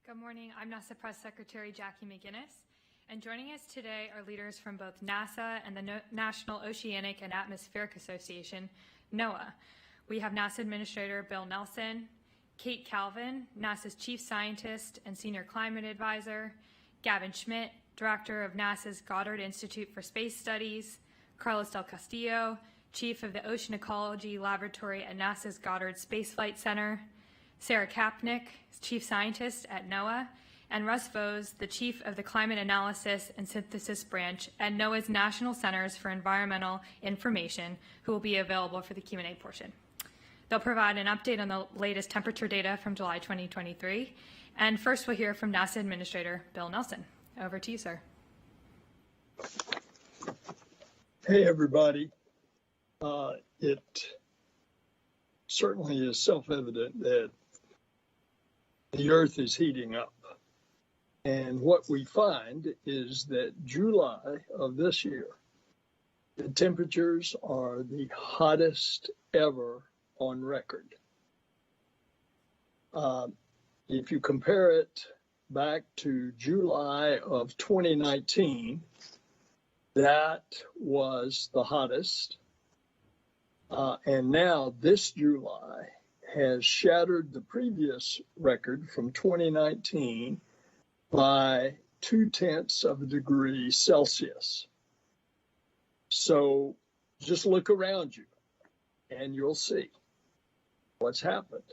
Good morning. I'm NASA Press Secretary Jackie McGinnis, and joining us today are leaders from both NASA and the National Oceanic and Atmospheric Association, NOAA. We have NASA Administrator Bill Nelson, Kate Calvin, NASA's Chief Scientist and Senior Climate Advisor, Gavin Schmidt, Director of NASA's Goddard Institute for Space Studies, Carlos del Castillo, Chief of the Ocean Ecology Laboratory at NASA's Goddard Space Flight Center, Sarah Kapnick, Chief Scientist at NOAA, and Russ Vose, the Chief of the Climate Analysis and Synthesis Branch at NOAA's National Centers for Environmental Information, who will be available for the Q&A portion. They'll provide an update on the latest temperature data from July 2023. And first we'll hear from NASA Administrator Bill Nelson. Over to you, sir. Hey, everybody. It certainly is self-evident that the Earth is heating up. And what we find is that July of this year, the temperatures are the hottest ever on record. If you compare it back to July of 2019, that was the hottest. And now this July has shattered the previous record from 2019 by 0.2 of a degree Celsius. So just look around you and you'll see what's happened.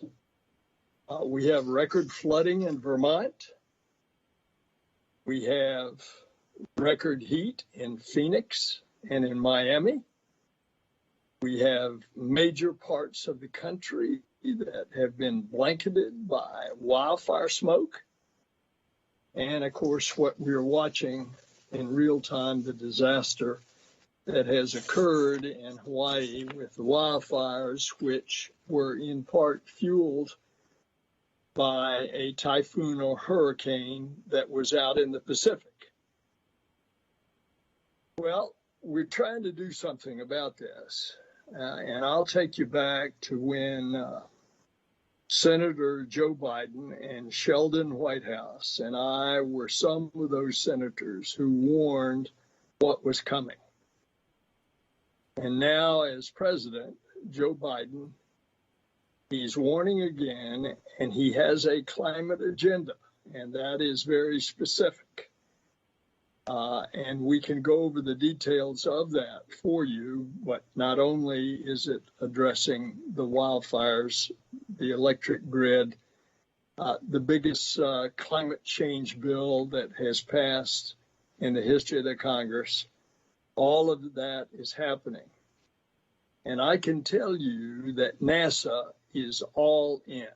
We have record flooding in Vermont. We have record heat in Phoenix and in Miami. We have major parts of the country that have been blanketed by wildfire smoke. And of course, what we're watching in real time, the disaster that has occurred in Hawaii with the wildfires, which were in part fueled by a typhoon or hurricane that was out in the Pacific. Well, we're trying to do something about this. And I'll take you back to when Senator Joe Biden and Sheldon Whitehouse and I were some of those senators who warned what was coming. And now as president, Joe Biden, he's warning again, and he has a climate agenda, and that is very specific. And we can go over the details of that for you, but not only is it addressing the wildfires, the electric grid, the biggest climate change bill that has passed in the history of the Congress, all of that is happening. And I can tell you that NASA is all in.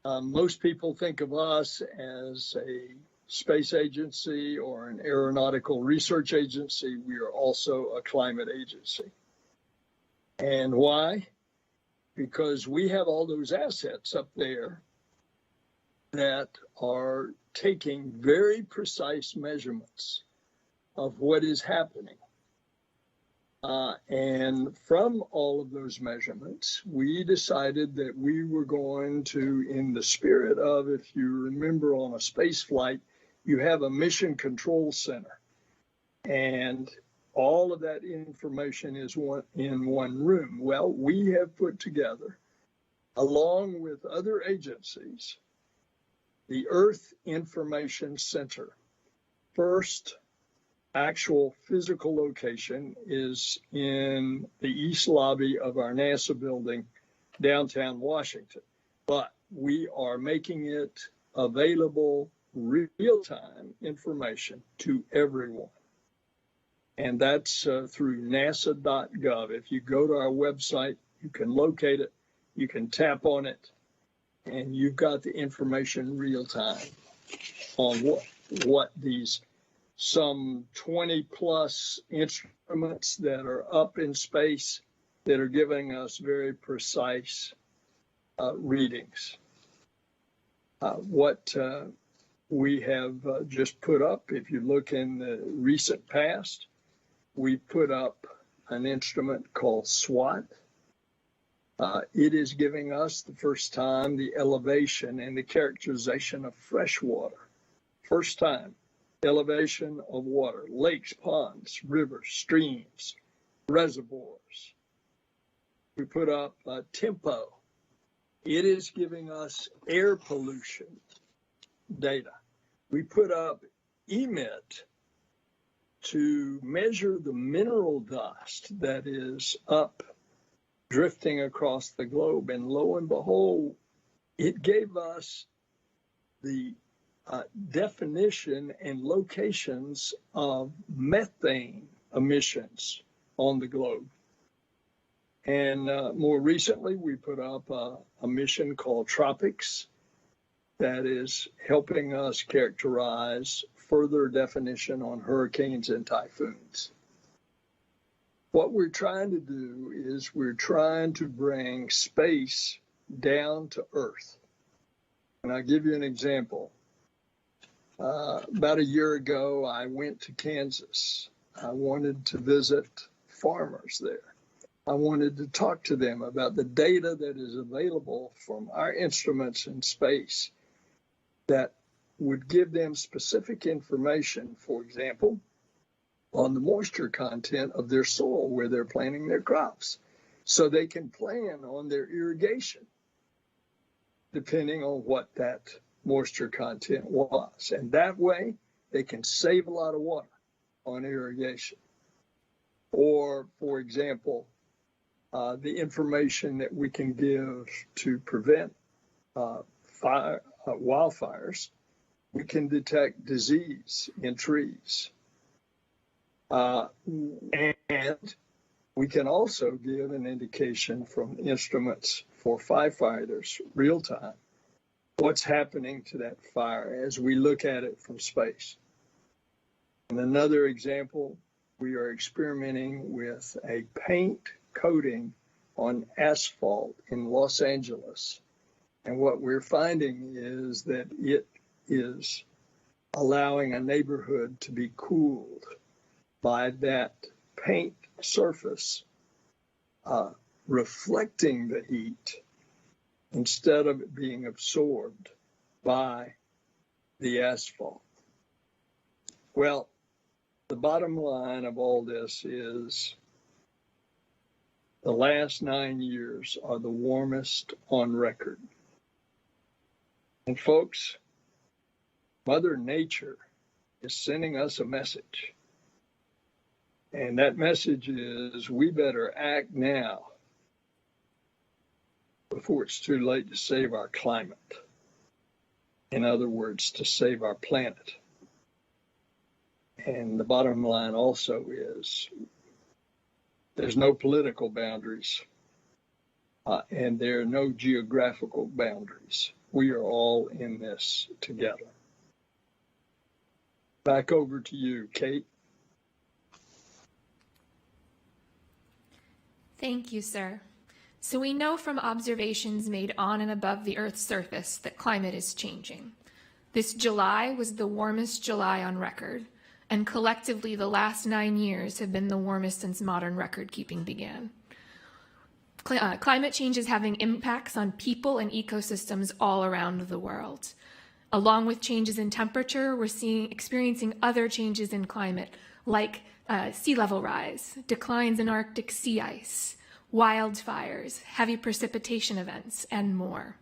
Most people think of us as a space agency or an aeronautical research agency. We are also a climate agency. And why? Because we have all those assets up there that are taking very precise measurements of what is happening. And from all of those measurements, we decided that we were going to, in the spirit of, if you remember on a space flight, you have a mission control center, and all of that information is in one room. Well, we have put together, along with other agencies, the Earth Information Center. First actual physical location is in the east lobby of our NASA building, downtown Washington. But we are making it available real-time information to everyone. And that's through nasa.gov. If you go to our website, you can locate it, you can tap on it, and you've got the information real-time on what these some 20 plus instruments that are up in space that are giving us very precise readings. What we have just put up, if you look in the recent past, we put up an instrument called SWAT. It is giving us the first time the elevation and the characterization of fresh water. First time, elevation of water, lakes, ponds, rivers, streams, reservoirs. We put up tempo. It is giving us air pollution data. We put up emit to measure the mineral dust that is up drifting across the globe. And lo and behold, it gave us the definition and locations of methane emissions on the globe. And more recently, we put up a mission called Tropics that is helping us characterize further definition on hurricanes and typhoons. What we're trying to do is we're trying to bring space down to Earth. And I'll give you an example. About a year ago, I went to Kansas. I wanted to visit farmers there. I wanted to talk to them about the data that is available from our instruments in space that would give them specific information, for example, on the moisture content of their soil where they're planting their crops, so they can plan on their irrigation depending on what that moisture content was. And that way, they can save a lot of water on irrigation. Or, for example, the information that we can give to prevent wildfires. We can detect disease in trees. And we can also give an indication from instruments for firefighters real time what's happening to that fire as we look at it from space. And another example, we are experimenting with a paint coating on asphalt in Los Angeles. And what we're finding is that it is allowing a neighborhood to be cooled by that paint surface reflecting the heat instead of it being absorbed by the asphalt. Well, the bottom line of all this is the last 9 years are the warmest on record. And folks, Mother Nature is sending us a message. And that message is we better act now before it's too late to save our climate. In other words, to save our planet. And the bottom line also is there's no political boundaries and there are no geographical boundaries. We are all in this together. Back over to you, Kate. Thank you, sir. So we know from observations made on and above the Earth's surface that climate is changing. This July was the warmest July on record, and collectively the last 9 years have been the warmest since modern record keeping began. Climate change is having impacts on people and ecosystems all around the world. Along with changes in temperature, we're experiencing other changes in climate, like sea level rise, declines in Arctic sea ice, wildfires, heavy precipitation events, and more.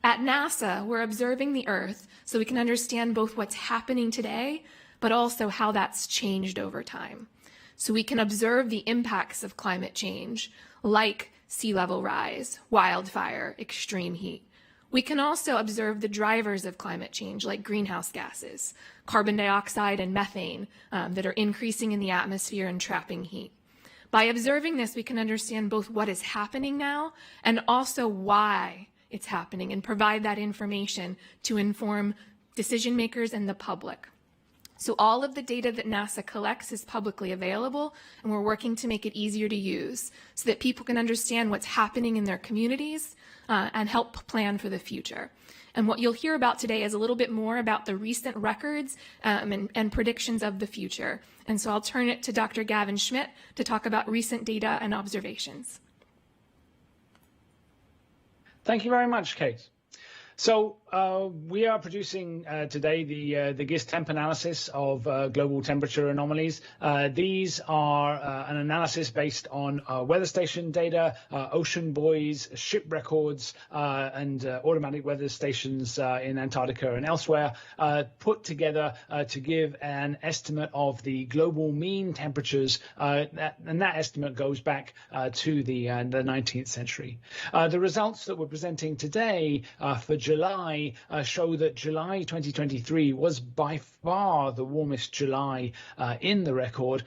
At NASA, we're observing the Earth so we can understand both what's happening today, but also how that's changed over time. So we can observe the impacts of climate change, like sea level rise, wildfire, extreme heat. We can also observe the drivers of climate change, like greenhouse gases, carbon dioxide and methane that are increasing in the atmosphere and trapping heat. By observing this, we can understand both what is happening now and also why it's happening and provide that information to inform decision makers and the public. So all of the data that NASA collects is publicly available, and we're working to make it easier to use so that people can understand what's happening in their communities and help plan for the future. And what you'll hear about today is a little bit more about the recent records and predictions of the future. And so I'll turn it to Dr. Gavin Schmidt to talk about recent data and observations. Thank you very much, Kate. So we are producing today the GISS temp analysis of global temperature anomalies. These are an analysis based on weather station data, ocean buoys, ship records, and automatic weather stations in Antarctica and elsewhere, put together to give an estimate of the global mean temperatures, and that estimate goes back to the 19th century. The results that we're presenting today for July show that July 2023 was by far the warmest July in the record,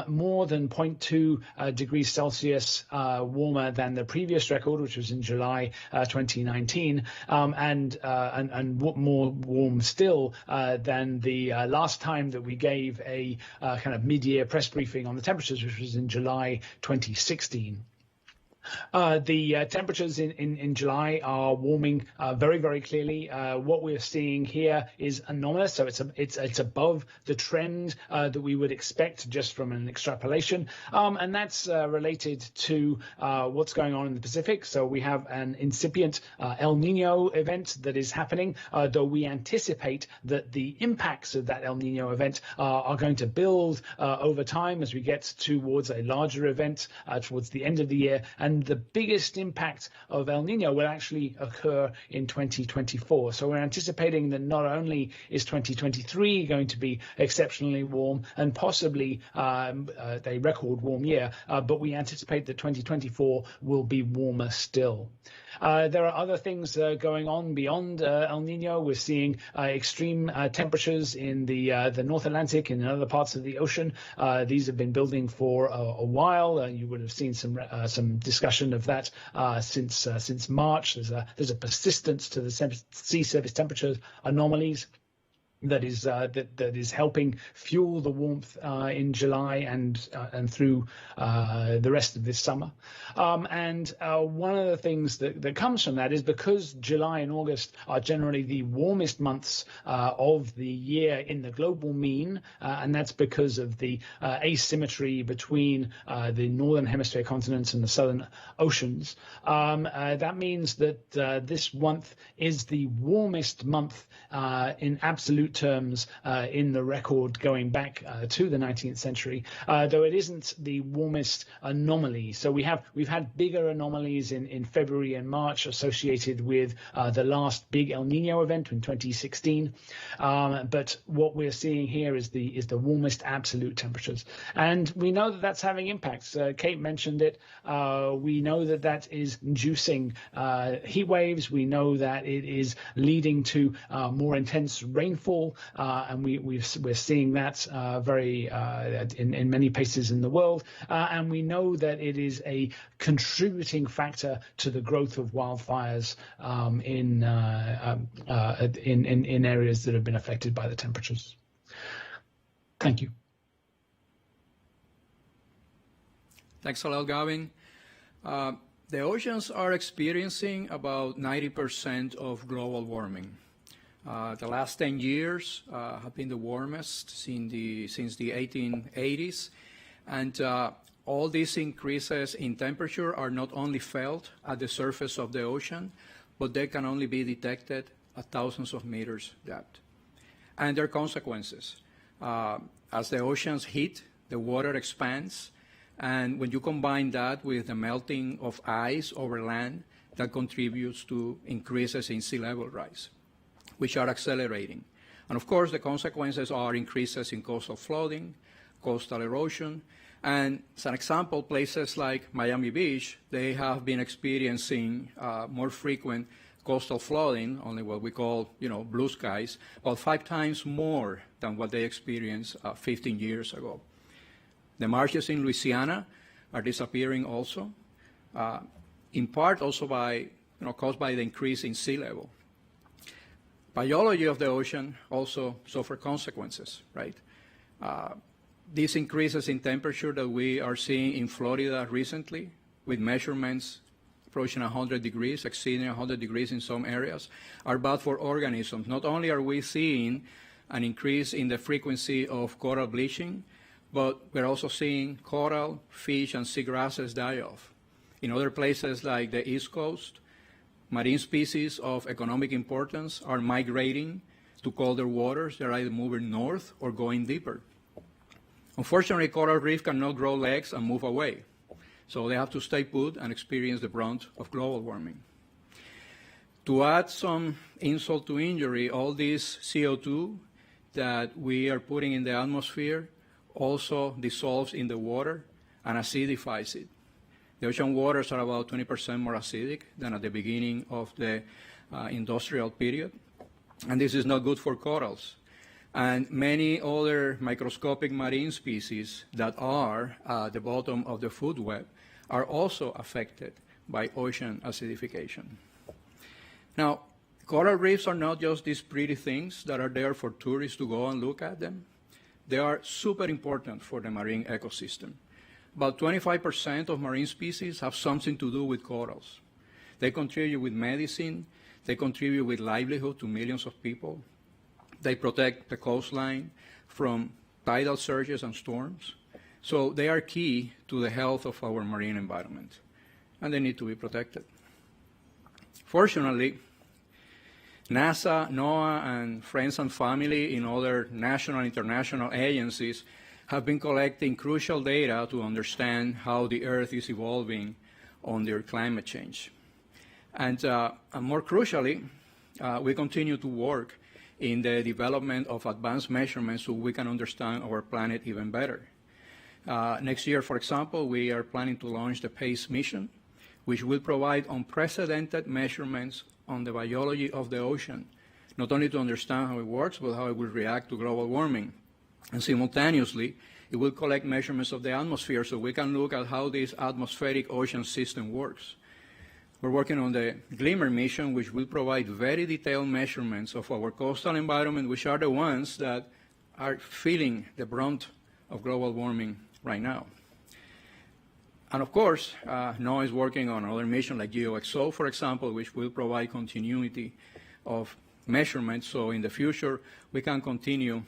more than 0.2 degrees Celsius warmer than the previous record, which was in July 2019, and more warm still than the last time that we gave a kind of mid-year press briefing on the temperatures, which was in July 2016. The temperatures in July are warming very, very clearly. What we're seeing here is anomalous, so it's above the trend that we would expect just from an extrapolation, and that's related to what's going on in the Pacific. So we have an incipient El Nino event that is happening, though we anticipate that the impacts of that El Nino event are going to build over time as we get towards a larger event towards the end of the year. And the biggest impact of El Nino will actually occur in 2024. So we're anticipating that not only is 2023 going to be exceptionally warm and possibly a record warm year, but we anticipate that 2024 will be warmer still. There are other things going on beyond El Nino. We're seeing extreme temperatures in the North Atlantic and in other parts of the ocean. These have been building for a while. You would have seen some discussion of that since March. There's a persistence to the sea surface temperature anomalies that is helping fuel the warmth in July and through the rest of this summer. And one of the things that comes from that is because July and August are generally the warmest months of the year in the global mean, and that's because of the asymmetry between the northern hemisphere continents and the southern oceans. That means that this month is the warmest month in absolute terms in the record going back to the 19th century, though it isn't the warmest anomaly. So we've had bigger anomalies in February and March associated with the last big El Nino event in 2016. But what we're seeing here is the warmest absolute temperatures, and we know that that's having impacts. Kate mentioned it. We know that is inducing heat waves. We know that it is leading to more intense rainfall, and we're seeing that very in many places in the world, and we know that it is a contributing factor to the growth of wildfires in areas that have been affected by the temperatures. Thank you. Thanks a lot, Gavin. The oceans are experiencing about 90% of global warming. The last 10 years have been the warmest since the 1880s, and all these increases in temperature are not only felt at the surface of the ocean, but they can only be detected at thousands of meters depth. And there are consequences. As the oceans heat, the water expands, and when you combine that with the melting of ice over land, that contributes to increases in sea level rise, which are accelerating. And of course, the consequences are increases in coastal flooding, coastal erosion, and as an example, places like Miami Beach, they have been experiencing more frequent coastal flooding, only what we call, blue skies, about 5 times more than what they experienced 15 years ago. The marshes in Louisiana are disappearing also, in part also caused by the increase in sea level. Biology of the ocean also suffer consequences, right? These increases in temperature that we are seeing in Florida recently, with measurements approaching 100 degrees, exceeding 100 degrees in some areas, are bad for organisms. Not only are we seeing an increase in the frequency of coral bleaching, but we're also seeing coral, fish, and seagrasses die off. In other places like the East Coast, marine species of economic importance are migrating to colder waters. They're either moving north or going deeper. Unfortunately, coral reef cannot grow legs and move away. So they have to stay put and experience the brunt of global warming. To add some insult to injury, all this CO2 that we are putting in the atmosphere also dissolves in the water and acidifies it. The ocean waters are about 20% more acidic than at the beginning of the industrial period. And this is not good for corals. And many other microscopic marine species that are at the bottom of the food web are also affected by ocean acidification. Now, coral reefs are not just these pretty things that are there for tourists to go and look at them. They are super important for the marine ecosystem. About 25% of marine species have something to do with corals. They contribute with medicine. They contribute with livelihood to millions of people. They protect the coastline from tidal surges and storms. So they are key to the health of our marine environment, and they need to be protected. Fortunately, NASA, NOAA, and friends and family in other national and international agencies have been collecting crucial data to understand how the Earth is evolving under climate change. And more crucially, we continue to work in the development of advanced measurements so we can understand our planet even better. Next year, for example, we are planning to launch the PACE mission, which will provide unprecedented measurements on the biology of the ocean, not only to understand how it works, but how it will react to global warming. And simultaneously, it will collect measurements of the atmosphere so we can look at how this atmospheric ocean system works. We're working on the GLIMMER mission, which will provide very detailed measurements of our coastal environment, which are the ones that are feeling the brunt of global warming right now. And of course, NOAA is working on another mission like GeoXO, for example, which will provide continuity of measurements. So in the future, we can continue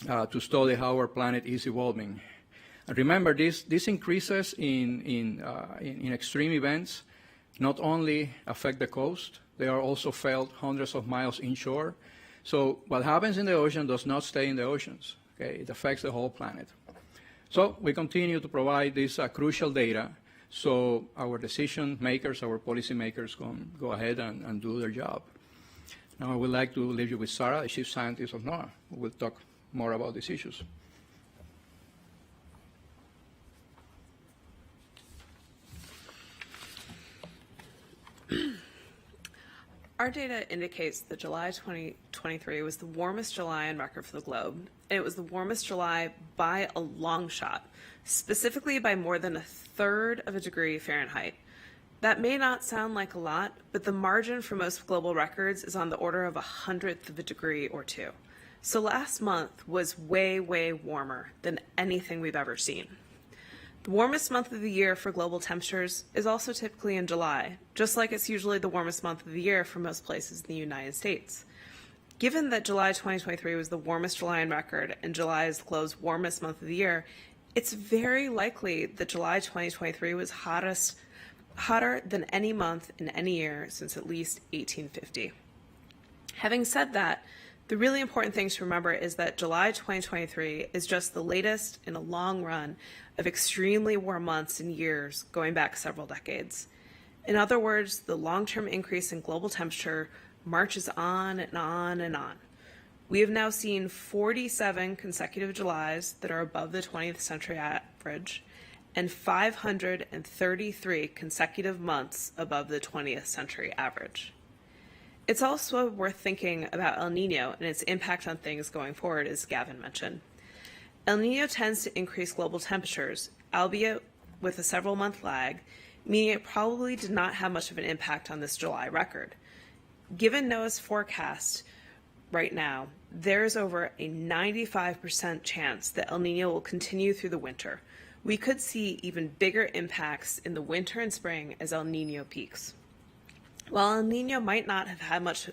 to study how our planet is evolving. And remember, these increases in extreme events not only affect the coast, they are also felt hundreds of miles inshore. So what happens in the ocean does not stay in the oceans. Okay? It affects the whole planet. So we continue to provide this crucial data so our decision makers, our policy makers can go ahead and do their job. Now I would like to leave you with Sarah, the chief scientist of NOAA, who will talk more about these issues. Our data indicates that July 2023 was the warmest July on record for the globe, and it was the warmest July by a long shot, specifically by more than 1/3 of a degree Fahrenheit. That may not sound like a lot, but the margin for most global records is on the order of 1/100th of a degree or two. So last month was way, way warmer than anything we've ever seen. The warmest month of the year for global temperatures is also typically in July, just like it's usually the warmest month of the year for most places in the United States. Given that July 2023 was the warmest July on record and July is the globe's warmest month of the year, it's very likely that July 2023 was hotter than any month in any year since at least 1850. Having said that, the really important thing to remember is that July 2023 is just the latest in a long run of extremely warm months and years going back several decades. In other words, the long-term increase in global temperature marches on and on and on. We have now seen 47 consecutive Julys that are above the 20th century average and 533 consecutive months above the 20th century average. It's also worth thinking about El Nino and its impact on things going forward, as Gavin mentioned. El Nino tends to increase global temperatures, albeit with a several-month lag, meaning it probably did not have much of an impact on this July record. Given NOAA's forecast right now, there is over a 95% chance that El Nino will continue through the winter. We could see even bigger impacts in the winter and spring as El Nino peaks. While El Nino might not have had much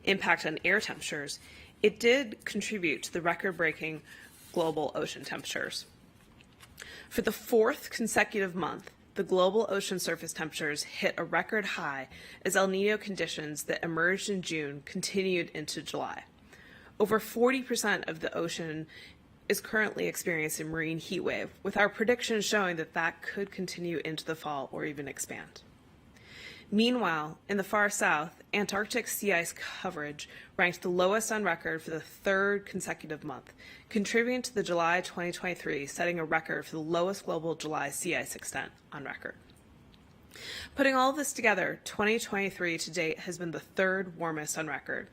impact on air temperatures, it did contribute to the record-breaking global ocean temperatures. For the 4th consecutive month, the global ocean surface temperatures hit a record high as El Nino conditions that emerged in June continued into July. Over 40% of the ocean is currently experiencing a marine heat wave, with our predictions showing that that could continue into the fall or even expand. Meanwhile, in the far south, Antarctic sea ice coverage ranked the lowest on record for the third consecutive month, contributing to the July 2023 setting a record for the lowest global July sea ice extent on record. Putting all of this together, 2023 to date has been the third warmest on record.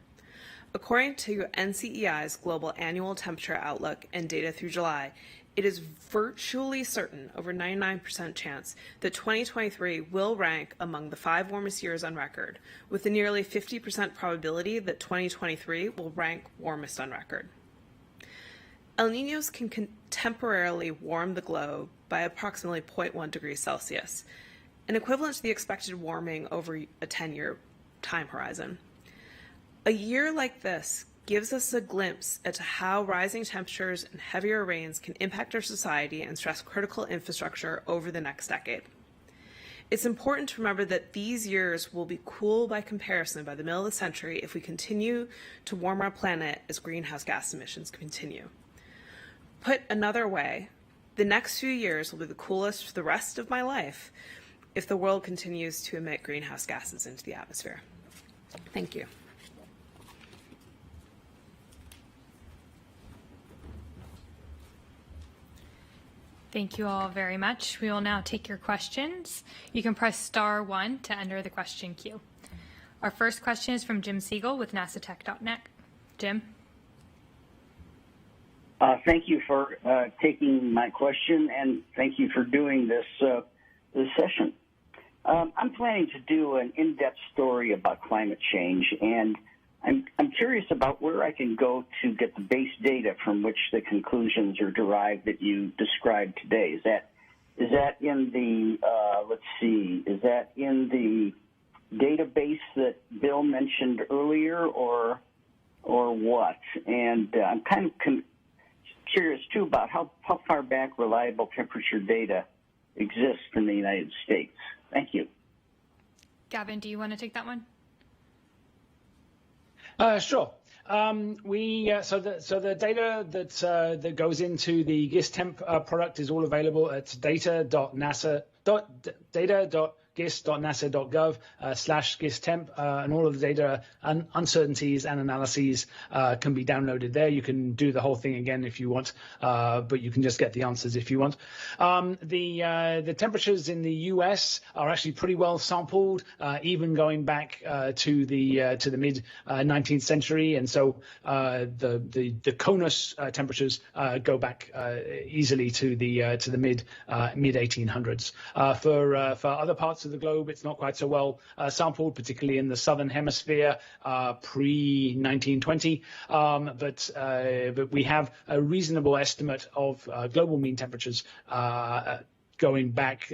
According to NCEI's Global Annual Temperature Outlook and data through July, it is virtually certain, over 99% chance, that 2023 will rank among the 5 warmest years on record, with a nearly 50% probability that 2023 will rank warmest on record. El Niños can temporarily warm the globe by approximately 0.1 degrees Celsius, an equivalent to the expected warming over a 10-year time horizon. A year like this gives us a glimpse into how rising temperatures and heavier rains can impact our society and stress critical infrastructure over the next decade. It's important to remember that these years will be cool by comparison by the middle of the century if we continue to warm our planet as greenhouse gas emissions continue. Put another way, the next few years will be the coolest for the rest of my life if the world continues to emit greenhouse gases into the atmosphere. Thank you. Thank you all very much. We will now take your questions. You can press *1 to enter the question queue. Our first question is from Jim Siegel with NASATech.net. Jim? Thank you for taking my question, and thank you for doing this session. I'm planning to do an in-depth story about climate change, and I'm curious about where I can go to get the base data from which the conclusions are derived that you described today. Is that in the is that in the database that Bill mentioned earlier, or what? And I'm kind of curious too about how far back reliable temperature data exists in the United States. Thank you. Gavin, do you want to take that one? Sure. So the data that goes into the GIST temp product is all available at data.gist.nasa.gov/GIST-temp, and all of the data and uncertainties and analyses can be downloaded there. You can do the whole thing again if you want, but you can just get the answers if you want. The temperatures in the US are actually pretty well sampled, even going back to the mid 19th century, and so the CONUS temperatures go back easily to the mid 1800s. For other parts of the globe, it's not quite so well sampled, particularly in the southern hemisphere pre-1920. But we have a reasonable estimate of global mean temperatures going back.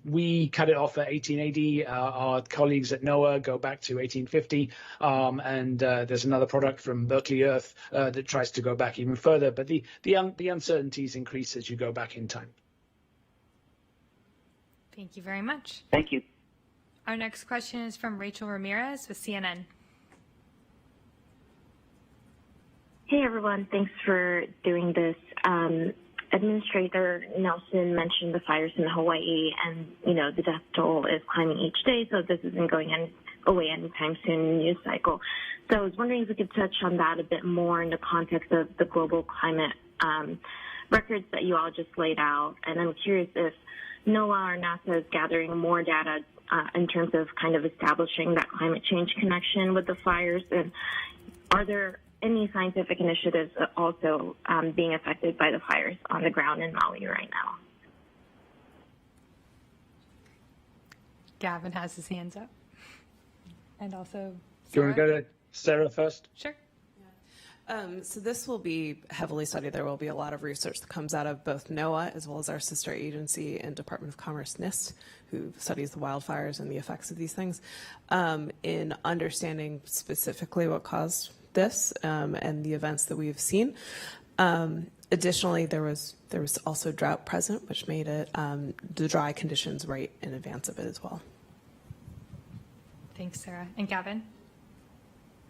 We cut it off at 1880. Our colleagues at NOAA go back to 1850. And there's another product from Berkeley Earth that tries to go back even further. But the uncertainties increase as you go back in time. Thank you very much. Thank you. Our next question is from Rachel Ramirez with CNN. Hey, everyone. Thanks for doing this. Administrator Nelson mentioned the fires in Hawaii, and, the death toll is climbing each day, so this isn't going away anytime soon in the news cycle. So I was wondering if we could touch on that a bit more in the context of the global climate records that you all just laid out. And I'm curious if NOAA or NASA is gathering more data in terms of kind of establishing that climate change connection with the fires, and are there any scientific initiatives also being affected by the fires on the ground in Maui right now? Gavin has his hands up. And also Sarah. Do you want to go to Sarah first? Sure. So this will be heavily studied. There will be a lot of research that comes out of both NOAA as well as our sister agency and Department of Commerce, NIST, who studies the wildfires and the effects of these things, in understanding specifically what caused this and the events that we've seen. Additionally, there was also drought present, which made it the dry conditions right in advance of it as well. Thanks, Sarah. And Gavin?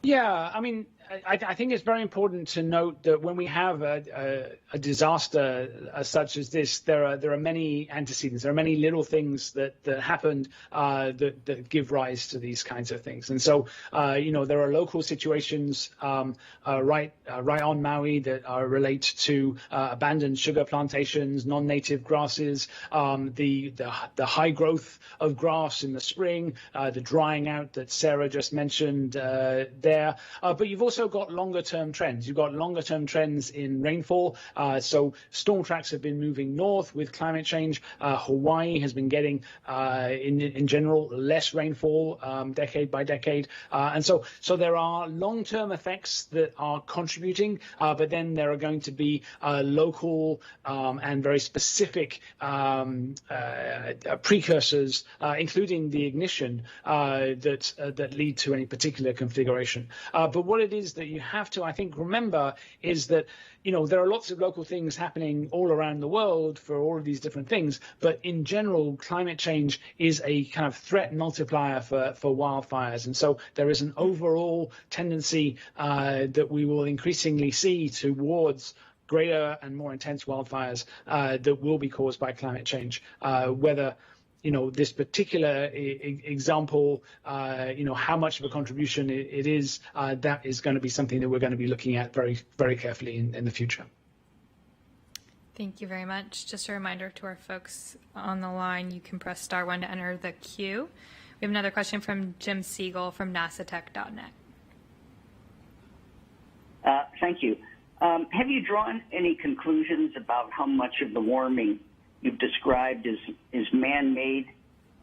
Yeah, I mean, I think it's very important to note that when we have a disaster such as this, there are many antecedents. There are many little things that happened that give rise to these kinds of things. And so, there are local situations right on Maui that relate to abandoned sugar plantations, non-native grasses, the high growth of grass in the spring, the drying out that Sarah just mentioned there. But you've also got longer-term trends. You've got longer-term trends in rainfall. So storm tracks have been moving north with climate change. Hawaii has been getting, in general, less rainfall decade by decade. And so there are long-term effects that are contributing, but then there are going to be local and very specific precursors, including the ignition, that lead to any particular configuration. But what it is that you have to, I think, remember is that, there are lots of local things happening all around the world for all of these different things. But in general, climate change is a kind of threat multiplier for wildfires. And so there is an overall tendency that we will increasingly see towards greater and more intense wildfires that will be caused by climate change, whether this particular example, how much of a contribution it is, that is going to be something that we're going to be looking at very, very carefully in the future. Thank you very much. Just a reminder to our folks on the line, you can press *1 to enter the queue. We have another question from Jim Siegel from NASATech.net. Thank you. Have you drawn any conclusions about how much of the warming you've described is man-made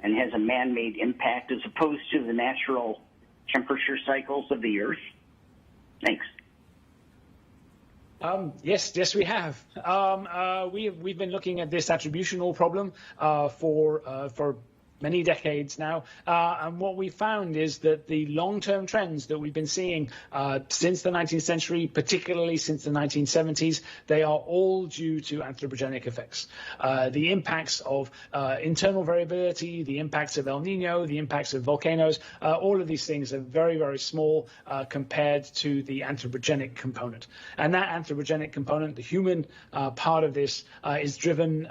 and has a man-made impact as opposed to the natural temperature cycles of the Earth? Thanks. Yes, we have. We've been looking at this attributional problem for many decades now, and what we found is that the long-term trends that we've been seeing since the 19th century, particularly since the 1970s, they are all due to anthropogenic effects. The impacts of internal variability, the impacts of El Nino, the impacts of volcanoes, all of these things are very, very small compared to the anthropogenic component. And that anthropogenic component, the human part of this, is driven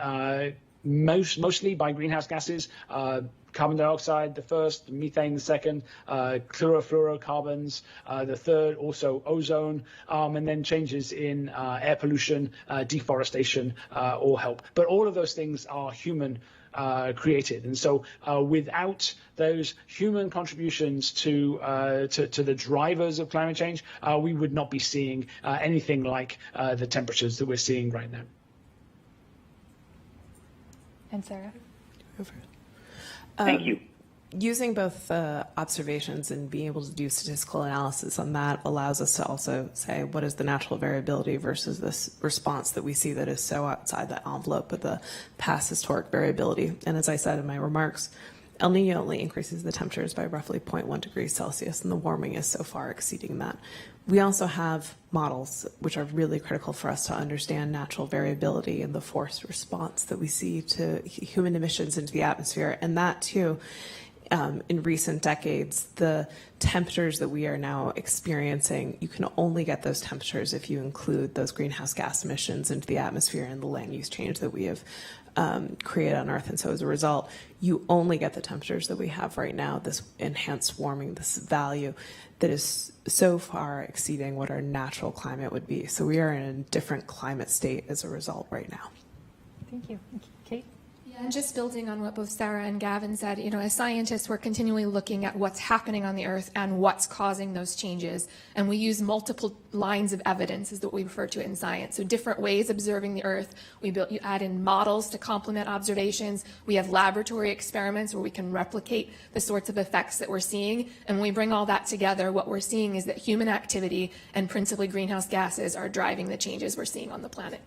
mostly by greenhouse gases, carbon dioxide the first, methane the second, chlorofluorocarbons the third, also ozone, and then changes in air pollution, deforestation all help. But all of those things are human created, and so without those human contributions to the drivers of climate change, we would not be seeing anything like the temperatures that we're seeing right now. And Sarah? Thank you. Using both observations and being able to do statistical analysis on that allows us to also say what is the natural variability versus this response that we see that is so outside the envelope of the past historic variability. And as I said in my remarks, El Nino only increases the temperatures by roughly 0.1 degrees Celsius, and the warming is so far exceeding that. We also have models which are really critical for us to understand natural variability and the forced response that we see to human emissions into the atmosphere. And that too, in recent decades, the temperatures that we are now experiencing, you can only get those temperatures if you include those greenhouse gas emissions into the atmosphere and the land use change that we have created on Earth. And so as a result, you only get the temperatures that we have right now, this enhanced warming, this value that is so far exceeding what our natural climate would be. So we are in a different climate state as a result right now. Thank you. Kate? Yeah, and just building on what both Sarah and Gavin said, as scientists, we're continually looking at what's happening on the Earth and what's causing those changes. And we use multiple lines of evidence, is what we refer to it in science. So different ways observing the Earth. You add in models to complement observations. We have laboratory experiments where we can replicate the sorts of effects that we're seeing. And when we bring all that together, what we're seeing is that human activity and principally greenhouse gases are driving the changes we're seeing on the planet.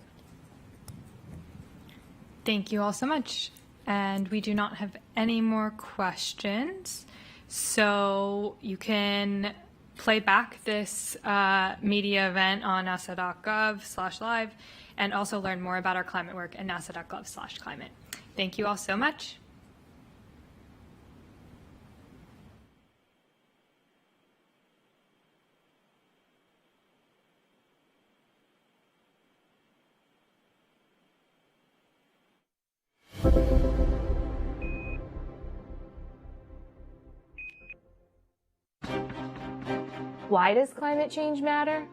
Thank you all so much. And we do not have any more questions. So you can play back this media event on nasa.gov/live and also learn more about our climate work at nasa.gov/climate. Thank you all so much. Why does climate change matter?